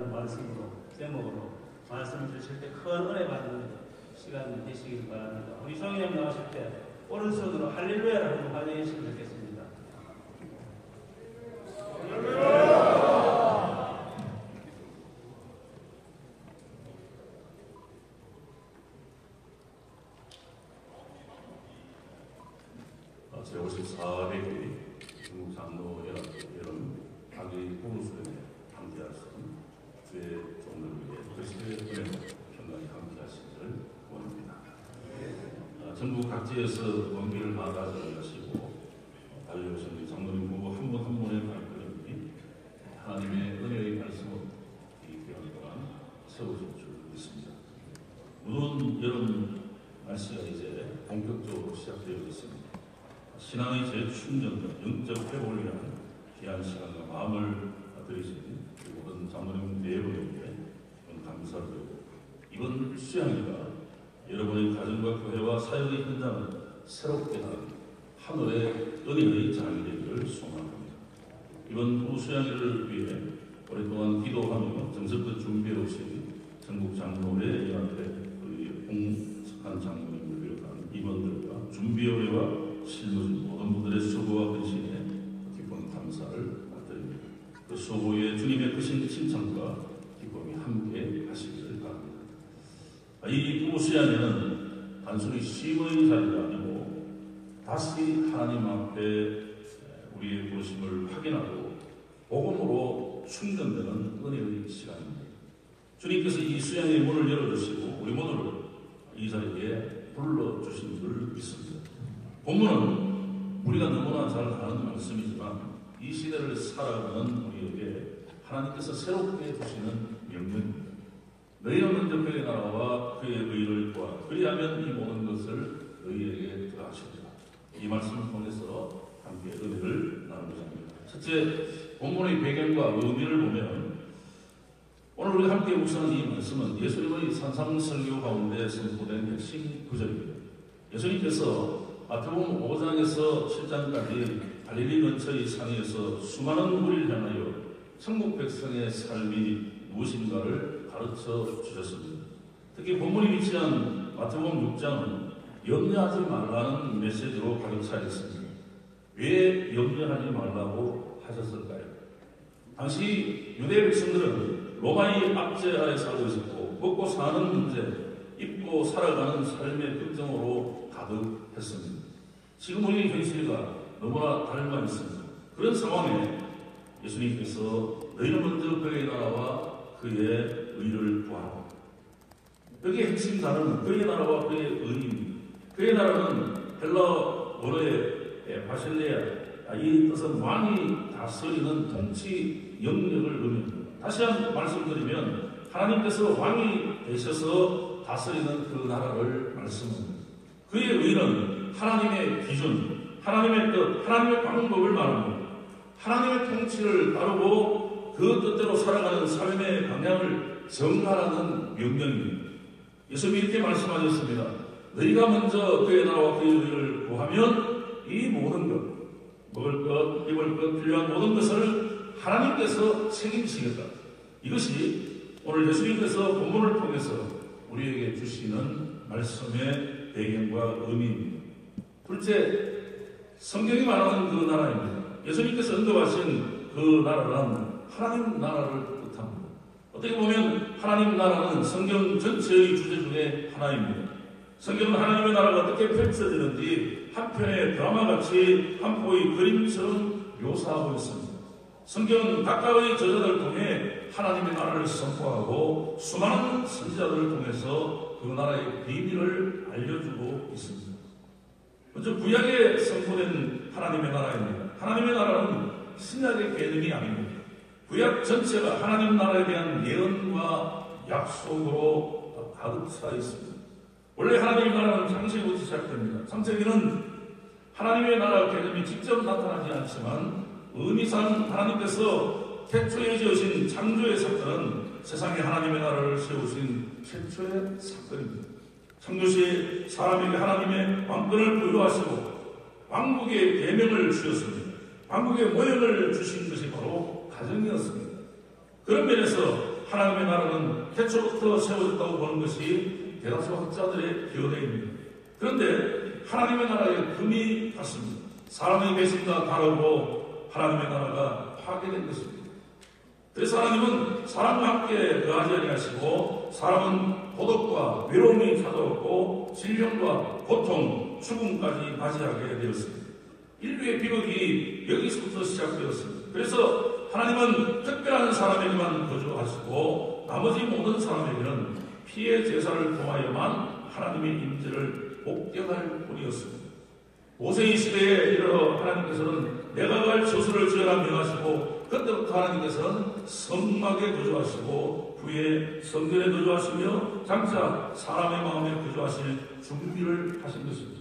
하는 말씀으로, 제목으로 말씀을 주실 때 큰 은혜 받는 시간 되시길 바랍니다. 우리 성령 나오실 때 오른손으로 할렐루야라는 환영의 신을 듣겠습니다. 제54회기 중국 장로 연합 여름 자기 부부수련에 함께할 수 있는 주의 종들을 위해 그리스도의 은혜로 평강히 함께하시기를 원합니다. 전국 각지에서 원기를 받아 전하시고 달려오신 장로님 부부 한 분 한 분의 발걸음이 하나님의 은혜의 말씀으로 이 기간 동안 세워질 줄 믿습니다. 무더운 여름 날씨가 이제 본격적으로 시작되어 있습니다. 신앙의 재충전, 영적 회복을 위한 귀한 시간과 마음을 들이신 모든 장로님 네 분에게 감사를 드리고, 이번 수양회가 여러분의 가정과 교회와 사역의 현장을 새롭게 하는 하늘의 은혜의 장이 되기를 소망합니다. 이번 후수양회를 위해 오랫동안 기도하며 정성껏 준비해 오신 전국 장로회 연합회 홍석한 장로님을 비롯한 임원들과 준비위원회와 실무진 모든 분들의 수고와 헌신에 기쁜 감사를 드립니다. 그 수고에 주님의 크신 칭찬과 기쁨이 함께 하시기를 바랍니다. 이 부부수양회는 단순히 쉼의 자리가 아니고 다시 하나님 앞에 우리의 부르심을 확인하고 복음으로 충전되는 은혜의 시간입니다. 주님께서 이 수양의 문을 열어주시고 우리 모두를 이 자리에 불러주신 줄 믿습니다. 본문은 우리가 너무나 잘 아는 말씀이지만 이 시대를 살아가는 우리에게 하나님께서 새롭게 주시는 명령입니다. 너희가 먼저 그의 나라와 그의 의를 구하라. 그리하면 이 모든 것을 너희에게 더하시리라. 이 말씀을 통해서 함께 은혜를 나누고자 합니다. 첫째, 본문의 배경과 의미를 보면 오늘 우리가 함께 묵상하는 이 말씀은 예수님의 산상설교 가운데 선포된 핵심 구절입니다. 예수님께서 마태복음 5장에서 7장까지 갈릴리 근처의 산에서 수많은 무리를 향하여 천국 백성의 삶이 무엇인가를 가르쳐 주셨습니다. 특히 본문이 위치한 마태복음 6장은 염려하지 말라는 메시지로 가득 차 있습니다. 왜 염려하지 말라고 하셨을까요? 당시 유대 백성들은 로마의 압제하에 살고 있었고 먹고 사는 문제, 입고 살아가는 삶의 걱정으로 가득했습니다. 지금 우리의 현실과 너무나 닮아 있습니다. 그런 상황에 예수님께서 너희는 먼저 그의 나라와 그의 의를 구하라. 여기에 핵심 단어는 그의 나라와 그의 의입니다. 그의 나라는 헬라 원어의 바실레아, 이 뜻은 왕이 다스리는 통치 영역을 의미합니다. 다시 한번 말씀드리면 하나님께서 왕이 되셔서 다스리는 그 나라를 말씀합니다. 그의 의는 하나님의 기준, 하나님의 뜻, 하나님의 방법을 말합니다. 하나님의 통치를 따르고 그 뜻대로 살아가는 삶의 방향을 정하라는 명령입니다. 예수님이 이렇게 말씀하셨습니다. 너희가 먼저 그의 나라와 그의 의를 구하면 이 모든 것, 먹을 것, 입을 것, 필요한 모든 것을 하나님께서 책임지겠다. 이것이 오늘 예수님께서 본문을 통해서 우리에게 주시는 말씀의 배경과 의미입니다. 둘째, 성경이 말하는 그 나라입니다. 예수님께서 언급하신 그 나라는 하나님 나라를 뜻합니다. 어떻게 보면 하나님 나라는 성경 전체의 주제 중에 하나입니다. 성경은 하나님의 나라가 어떻게 펼쳐지는지 한 편의 드라마같이 한 포의 그림처럼 묘사하고 있습니다. 성경은 각각의 저자들을 통해 하나님의 나라를 선포하고 수많은 선지자들을 통해서 그 나라의 비밀을 알려주고 있습니다. 먼저 구약에 선포된 하나님의 나라입니다. 하나님의 나라는 신약의 개념이 아닙니다. 구약 전체가 하나님 나라에 대한 예언과 약속으로 가득 차 있습니다. 원래 하나님의 나라는 창세기부터 시작됩니다. 창세기는 하나님의 나라 개념이 직접 나타나지 않지만 의미상 하나님께서 태초에 지으신 창조의 사건은 세상에 하나님의 나라를 세우신 최초의 사건입니다. 창조시에 사람에게 하나님의 왕권을 부여하시고 왕국의 계명을 주셨습니다. 왕국의 모형을 주신 것이 바로 가정이었습니다. 그런 면에서 하나님의 나라는 태초부터 세워졌다고 보는 것이 대다수 학자들의 견해입니다. 그런데 하나님의 나라의 금이 같습니다. 사람의 배신과 다르고 하나님의 나라가 파괴된 것입니다. 그래서 하나님은 사람과 함께 거하지 아니하시고 사람은 고독과 외로움이 찾아왔고 질병과 고통, 죽음까지 맞이하게 되었습니다. 인류의 비극이 여기서부터 시작되었습니다. 그래서 하나님은 특별한 사람에게만 거주하시고 나머지 모든 사람에게는 피해 제사를 통하여만 하나님의 임재를 목격할 뿐이었습니다. 모세의 시대에 이르러 하나님께서는 내가 갈 저수를 지으라 명하시고 그때부터 하나님께서는 성막에 거주하시고 후에 성전에 거주하시며 장차 사람의 마음에 거주하실 준비를 하신 것입니다.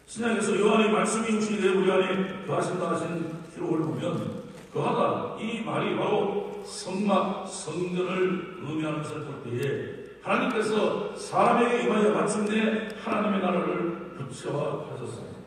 신약에서 요한의 말씀이 우시되 우리 안에 거하신다 하신 기록을 보면 거하다 이 말이 바로 성막, 성전을 의미하는 것을 볼 때에 하나님께서 사람에게 임하여 마침내 하나님의 나라를 구체화하셨습니다.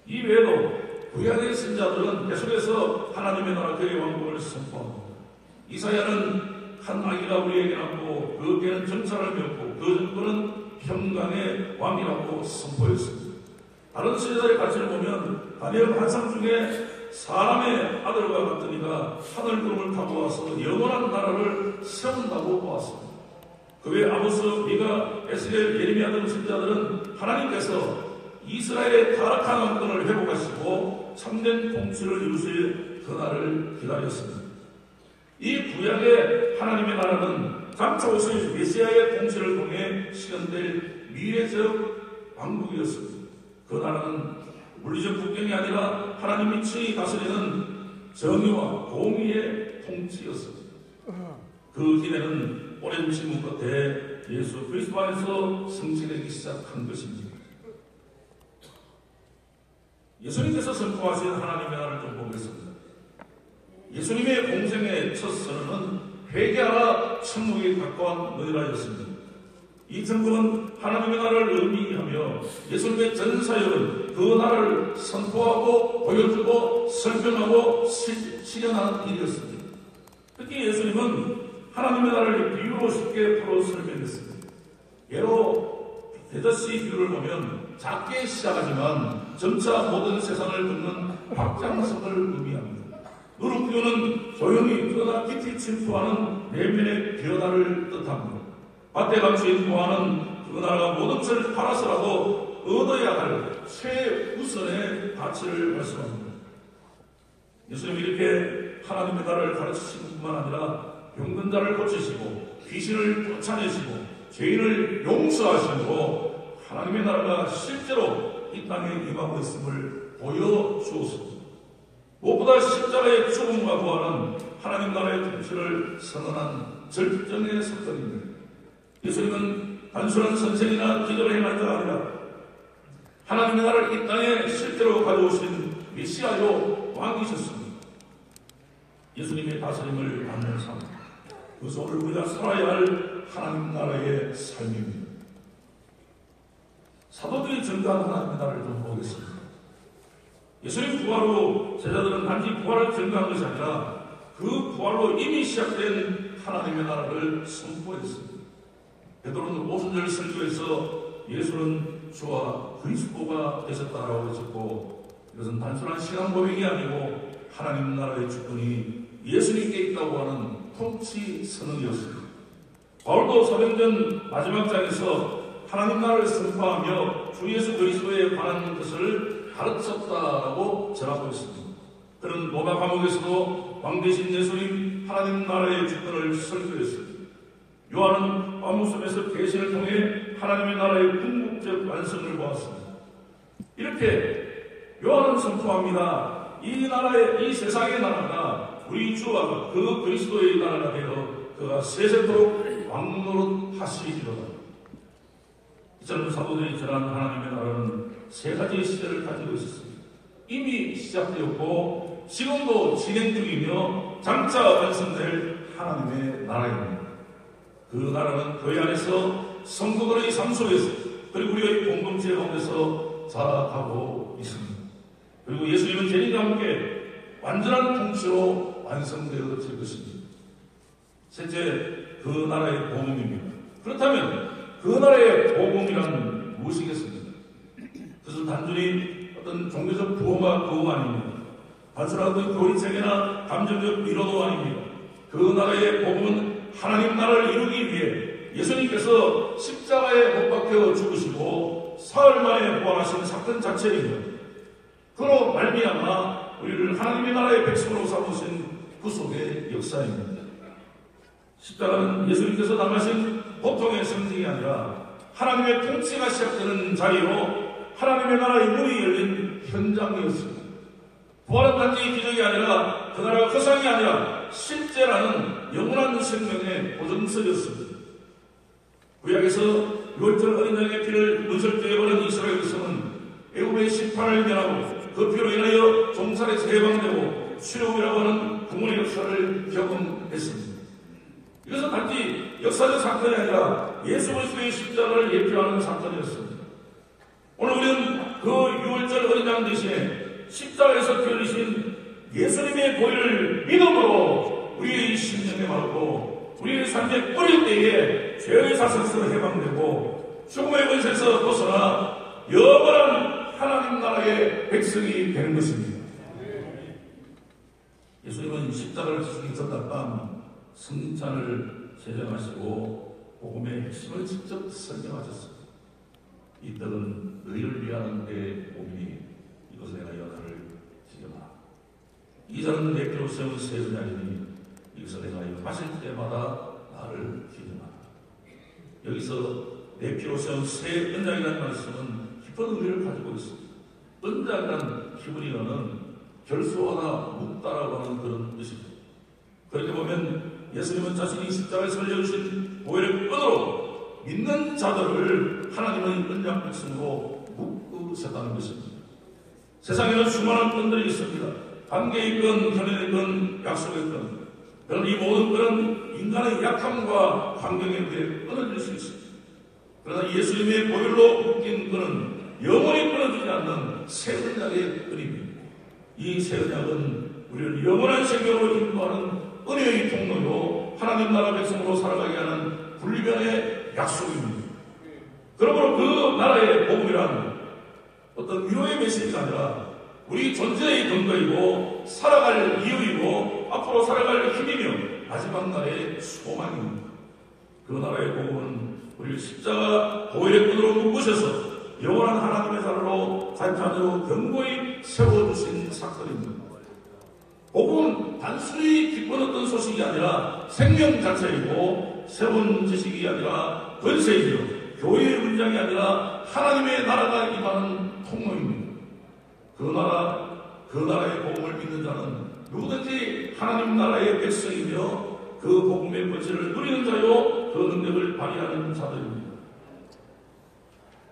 이 외에도 구약의 신자들은 계속해서 하나님의 나라 그의 왕국을 선포합니다. 이사야는 한 아기가 우리에게 낳고 그 개는 정사를 메웠고 그 정권은 평강의 왕이라고 선포했습니다. 다른 신자들의 가치를 보면 다니엘 환상 중에 사람의 아들과 같은 이가 하늘 구름을 타고 와서 영원한 나라를 세운다고 보았습니다. 그 외 아모스, 미가, 에스겔, 예레미야 등 신자들은 하나님께서 이스라엘의 타락한 왕권을 회복하시고 참된 통치를 이루실 그날을 기다렸습니다. 이 구약의 하나님의 나라는 장차 오실 메시아의 통치를 통해 실현될 미래적 왕국이었습니다. 그 나라는 물리적 국경이 아니라 하나님이 친히 다스리는 정의와 공의의 통치였습니다. 그 기대는 오랜 질문 끝에 예수 그리스도 안에서 성취되기 시작한 것입니다. 예수님께서 선포하신 하나님의 나라를 좀 보겠습니다. 예수님의 공생의 첫 선언은 회개하라 천국에 가까운 너희라였습니다. 이 천국은 하나님의 나라를 의미하며 예수님의 전 사역은 그 나라를 선포하고 보여주고 설명하고 실현하는 일이었습니다. 특히 예수님은 하나님의 나라를 비유로 쉽게 풀어 설명했습니다. 예로 대저씨 비유를 보면 작게 시작하지만 점차 모든 세상을 덮는 확장성을 의미합니다. 누룩비유는 조용히 그러나 깊이 침투하는 내면의 변화를 뜻합니다. 밭에 감추인 보화는 그 나라가 모든 것을 팔아서라도 얻어야 할 최우선의 가치를 말씀합니다. 예수님이 이렇게 하나님의 나라를 가르치시는 뿐만 아니라 병든 자를 고치시고 귀신을 쫓아내시고 죄인을 용서하심으로 하나님의 나라가 실제로 이 땅에 임하고 있음을 보여주었습니다. 무엇보다 십자가의 죽음과 부활은 하나님 나라의 통치를 선언한 절정의 사건입니다. 예수님은 단순한 선생이나 기도를 행할 자가 아니라 하나님의 나라를 이 땅에 실제로 가져오신 메시아요 왕이셨습니다. 예수님의 다스림을 받는 삶, 그것은 오늘 우리가 살아야 할 하나님 나라의 삶입니다. 사도들이 증거한 하나님의 나라를 좀 보겠습니다. 예수님 부활로 제자들은 단지 부활을 증거한 것이 아니라 그 부활로 이미 시작된 하나님의 나라를 선포했습니다. 베드로는 오순절 설교에서 예수는 주와 그리스도가 되셨다라고 했었고, 이것은 단순한 시간 고백이 아니고 하나님 나라의 주권이 예수님께 있다고 하는 통치 선언이었습니다. 바울도 사도행전 마지막 장에서 하나님 나라를 선포하며 주 예수 그리스도에 관한 것을 가르쳤다라고 전하고 있습니다. 그는 로마 감옥에서도 왕 대신 예수님 하나님 나라의 주권을 설교했습니다. 요한은 밤무섬에서 계시를 통해 하나님의 나라의 궁극적 완성을 보았습니다. 이렇게 요한은 선포합니다. 이 나라의, 이 세상의 나라가 우리 주와 그 그리스도의 나라가 되어 그가 세세토록 왕노릇 하시리로다. 이처럼 사도들이 전한 하나님의 나라는 세 가지의 시대를 가지고 있었습니다. 이미 시작되었고 지금도 진행 중이며 장차 완성될 하나님의 나라입니다. 그 나라는 교회 안에서 성도들의 삶 속에서 그리고 우리의 공동체 가운데서 자라가고 있습니다. 그리고 예수님은 재림과 함께 완전한 통치로 완성되어질 것입니다. 셋째, 그 나라의 복음입니다. 그렇다면 그 나라의 복음이란 무엇이겠습니까? 그것은 단순히 어떤 종교적 부흥과 그거 아닙니다. 단순한 어떤 교리체계나 감정적 위로도 아닙니다. 그 나라의 복음은 하나님 나라를 이루기 위해 예수님께서 십자가에 못 박혀 죽으시고 사흘 만에 부활하신 사건 자체입니다. 그로 말미암아 우리를 하나님의 나라의 백성으로 삼으신 구속의 역사입니다. 십자가는 예수님께서 당하신 보통의 성징이 아니라 하나님의 통치가 시작되는 자리로 하나님의 나라의 문이 열린 현장이었습니다. 부활은 단지 기적이 아니라 그 나라가 허상이 아니라 실제라는 영원한 생명의 보증서였습니다. 구약에서 유월절 어린 양의 피를 문설주해버린 이스라엘 백성은 애굽의 심판을 면하고 그 피로 인하여 종살에서 해방되고 출애굽이라고 하는 구원의 역사를 경험했습니다. 이것은 단지 역사적 사건이 아니라 예수 그리스도의 십자가를 예표하는 사건이었습니다. 오늘 우리는 그 유월절 어린 양 대신에 십자가에서 피 흘리신 예수님의 보혈을 믿음으로 우리의 심령에 바르고 우리의 삶의 뿌릴 때에 죄의 사슬에서 해방되고 죽음의 권세에서 벗어나 영원한 하나님 나라의 백성이 되는 것입니다. 예수님은 십자가를 지시기 전날 밤 성찬을 제정하시고 복음의 핵심을 직접 설명하셨습니다. 이 떡은 너희를 위하는 내 몸이니 이것을 내가 연하를 지켜라. 이 잔은 내 피로 세운 새 언약이니 이것을 내가 마실 때마다 나를 기념하라. 여기서 내 피로 세운 새 언약이라는 말씀은 깊은 의미를 가지고 있습니다. 언약이라는 히브리어는 결소하다 묻다라고 하는 그런 뜻입니다. 그렇게 보면 예수님은 자신이 십자가에 설려주신 보혈의 끈으로 믿는 자들을 하나님의 언약 백성으로 묶으셨다는 것입니다. 세상에는 수많은 끈들이 있습니다. 관계의 끈, 결연의 끈, 약속의 끈. 그런 이 모든 끈은 인간의 약함과 환경에 의해 끊어질 수 있습니다. 그러나 예수님의 보혈로 묶인 끈은 영원히 끊어지지 않는 새 언약의 끈입니다. 이 새 언약은 우리를 영원한 생명으로 인도하는 은혜의 통로요 하나님 나라 백성으로 살아가게 하는 불변의 약속입니다. 그러므로 그 나라의 복음이란 어떤 위로의 메시지가 아니라 우리 존재의 근거이고 살아갈 이유이고 앞으로 살아갈 힘이며 마지막 날의 소망입니다. 그 나라의 복음은 우리를 십자가 보혈의 끈으로 묶으셔서 영원한 하나님의 자녀로 자녀로 견고히 세워주신 사건입니다. 복음은 단순히 기쁜 어떤 소식이 아니라 생명 자체이고 새로운 지식이 아니라 권세이며 교회의 문장이 아니라 하나님의 나라가 임하는 통로입니다. 그 나라의 복음을 믿는 자는 누구든지 하나님 나라의 백성이며 그 복음의 권세를 누리는 자요 그 능력을 발휘하는 자들입니다.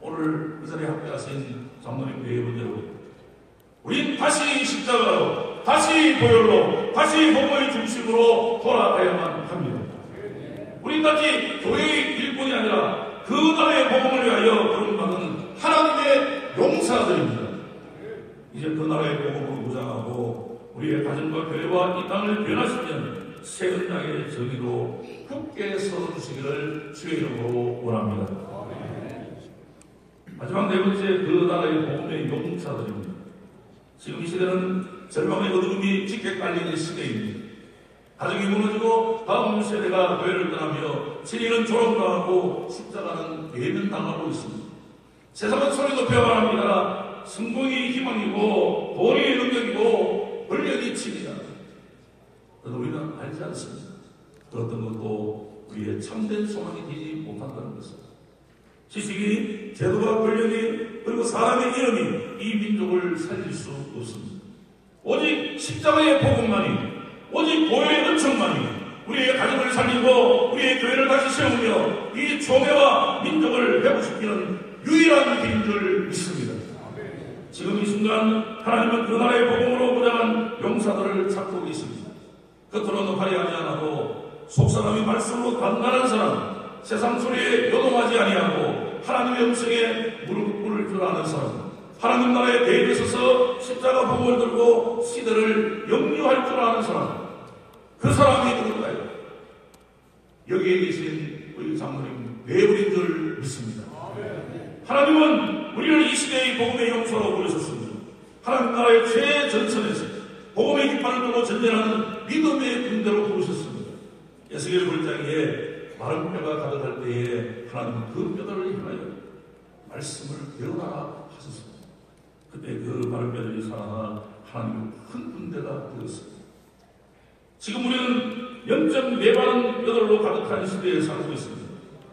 오늘 이 자리에 함께하신 장로님 대회원 여러분, 우린 다시 십자가로, 다시 보혈로, 다시 복음의 중심으로 돌아가야만 합니다. 우린 단지 교회의 일꾼이 아니라 그 나라의 복음을 위하여 부름받은 하나님의 용사들입니다. 이제 그 나라의 복음으로 무장하고 우리의 가정과 교회와 이 땅을 변화시키는 새 언약의 정의로 굳게 서주시기를 주의 이름으로 원합니다. 마지막 네 번째, 그 나라의 복음의 용사들입니다. 지금 이 시대는 절망의 어둠이 짙게 깔리는 시대입니다. 가정이 무너지고 다음 세대가 교회를 떠나며 진리는 조롱당하고 십자가는 외면당하고 있습니다. 세상은 소리 높여야 합니다. 성공이 희망이고 돈이 능력이고 권력이 칩니다. 그런데 우리는 알지 않습니다. 그 어떤 것도 우리의 참된 소망이 되지 못한다는 것입니다. 지식이, 제도가, 권력이, 그리고 사람의 이름이 이 민족을 살릴 수 없습니다. 오직 십자가의 복음만이, 오직 보혈의 은총만이 우리의 가정을 살리고 우리의 교회를 다시 세우며 이 총회와 민족을 회복시키는 유일한 길인 줄 믿습니다. 지금 이 순간 하나님은 그 나라의 복음으로 무장한 용사들을 찾고 계십니다. 겉으로는 화려하지 않아도 속사람이 말씀으로 단단한 사람, 세상 소리에 요동하지 아니하고 하나님의 음성에 무릎 꿇을 줄 아는 사람, 하나님 나라에 대입에 서서 십자가 복음을 들고 시대를 영유할 줄 아는 사람, 그 사람이 누굴까요? 여기에 계신 우리 장로님 네 분인 줄 믿습니다. 하나님은 우리를 이 시대의 복음의 용서로 부르셨습니다. 하나님 나라의 최전선에서 복음의 깃발을 들고 전쟁하는 믿음의 군대로 부르셨습니다. 에스겔 골짜기에 마른 뼈가 가득할 때에 하나님은 그 뼈들을 향하여 말씀을 배우라 하셨습니다. 그때 그 마른 뼈들이 살아나 하나님의 큰 군대가 되었습니다. 지금 우리는 영적 메마른 뼈들로 가득한 시대에 살고 있습니다.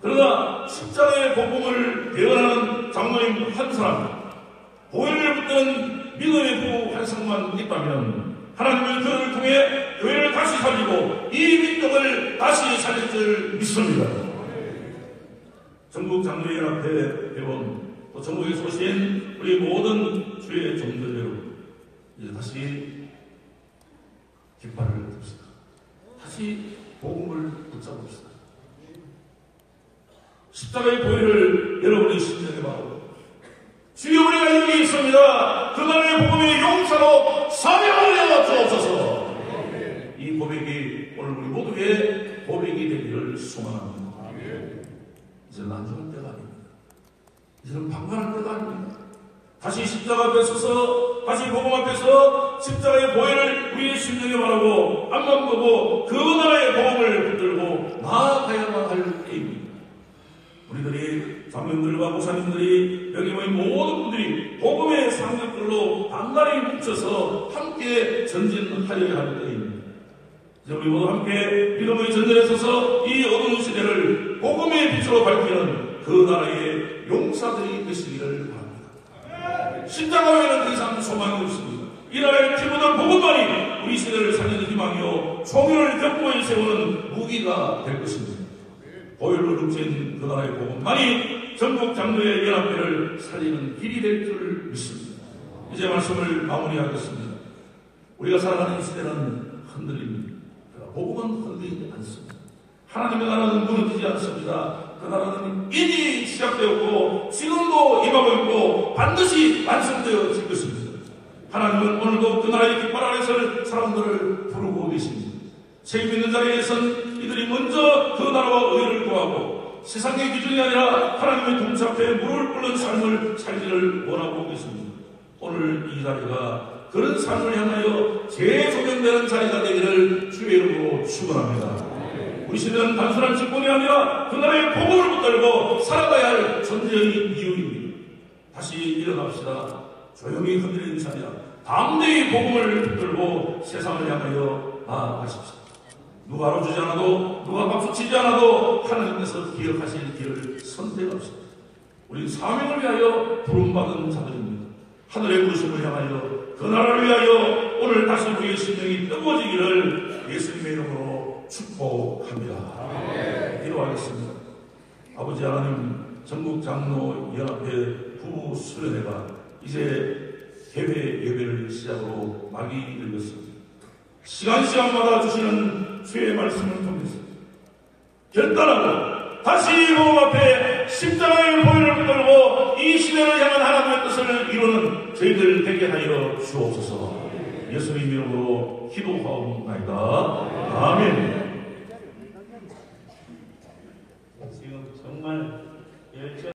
그러나 십자가의 복음을 대언하는 장로님 한 사람, 보혈을 붙드는 믿음의 부 한 사람만 있다면 하나님은 그를 통해 교회를 다시 살리고 이 민족을 다시 살릴 줄 믿습니다. 전국 장로연합회 회원, 또 전국에서 오신 우리 모든 주의 종들 여러분, 이제 다시 깃발을 듭시다. 다시 복음을 붙잡읍시다. 십자가의 보혈을 여러분의 심장에 바르고 주여 우리가 여기 있습니다. 그날의 복음의 용사로 사명을 내어 주옵소서. 이 고백이 오늘 우리 모두의 고백이 되기를 소망합니다. 이제는 안중할 때가 아닙니다. 이제는 방관할 때가 아닙니다. 다시 십자가 앞에 서서 다시 복음 앞에서 십자가의 보혈을 우리의 심령에 바르고 앞만 보고 그 나라의 복음을 붙들고 나아가야만 할 때입니다. 우리들이 장로님들과 목사님들이 여기 모인 모든 분들이 복음의 상급들로 단단히 뭉쳐서 함께 전진하여야 할 때입니다. 이제 우리 모두 함께 믿음의 전전에 서서 이 어두운 시대를 복음의 빛으로 밝히는 그 나라의 용사들이 되시기를 바랍니다. 십자가 외에는 더 이상 소망이 없습니다. 이 나라의 피부는 복음만이 우리 시대를 살리는 희망이요 총연을 격보에 세우는 무기가 될 것입니다. 보혈로 룩진 그 나라의 복음만이 전국 장로의 연합회를 살리는 길이 될 줄 믿습니다. 이제 말씀을 마무리하겠습니다. 우리가 살아가는 시대는 흔들립니다. 복음은 흔들리지 않습니다. 하나님의 나라는 무너지지 않습니다. 그 나라는 이미 시작되었고 지금도 임하고 있고 반드시 완성되어질 것입니다. 하나님은 오늘도 그 나라의 깃발 아래서 사람들을 부르고 계십니다. 책임 있는 자리에선 이들이 먼저 그 나라와 의를 구하고 세상의 기준이 아니라 하나님의 동참에 무릎을 꿇는 삶을 살기를 원하고 계십니다. 오늘 이 자리가 그런 삶을 향하여 재조명되는 자리가 되기를 주의 이름으로 축원합니다. 우리 시대는 단순한 직분이 아니라 그 나라의 복음을 붙들고 살아가야 할 존재의 이유입니다. 다시 일어납시다. 조용히 흔들리는 것이 아니라 담대히 복음을 붙들고 세상을 향하여 나아가십시오. 누가 알아주지 않아도 누가 박수치지 않아도 하나님께서 기억하실 길을 선택합시다. 우리 사명을 위하여 부름받은 자들입니다. 하늘의 부르심을 향하여 그 나라를 위하여 오늘 다시 우리의 심령이 뜨거워지기를 예수님의 이름으로 축복합니다. 기도하겠습니다. 아버지 하나님, 전국 장로 연합회 부부 수련회가 이제 개회 예배를 시작으로 막이 읽었습니다. 시간마다 주시는 주의 말씀을 통해서 결단하고 다시 복음 앞에 십자가의 보혈을 붙들고 이 시대를 향한 하나님의 뜻을 이루는 저희들 되게 하여 주옵소서. 예수님 이름으로 기도하옵나이다. 아멘.